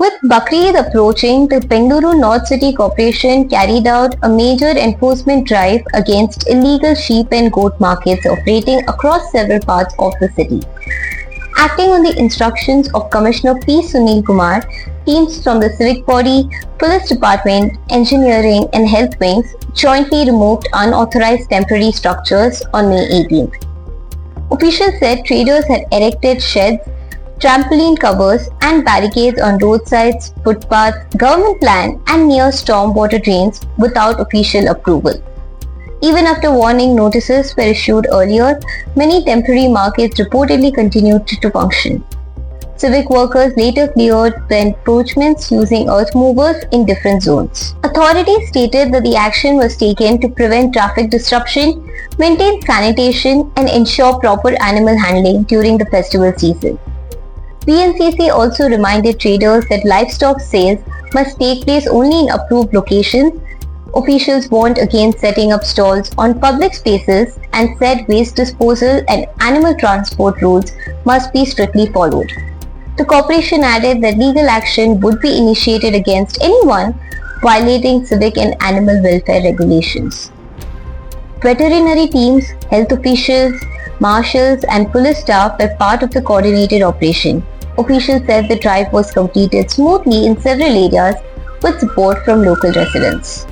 With Bakrid approaching, the Bengaluru North City Corporation carried out a major enforcement drive against illegal sheep and goat markets operating across several parts of the city. Acting on the instructions of Commissioner P. Sunil Kumar, teams from the civic body, police department, engineering and health wings jointly removed unauthorized temporary structures on May 18th. Officials said traders had erected sheds, trampoline covers and barricades on roadsides, footpaths, government land and near stormwater drains without official approval. Even after warning notices were issued earlier, many temporary markets reportedly continued to function. Civic workers later cleared the encroachments using earth movers in different zones. Authorities stated that the action was taken to prevent traffic disruption, maintain sanitation and ensure proper animal handling during the festival season. BNCC also reminded traders that livestock sales must take place only in approved locations. Officials warned against setting up stalls on public spaces and said waste disposal and animal transport rules must be strictly followed. The corporation added that legal action would be initiated against anyone violating civic and animal welfare regulations. Veterinary teams, health officials, marshals and police staff were part of the coordinated operation. Officials said the drive was completed smoothly in several areas with support from local residents.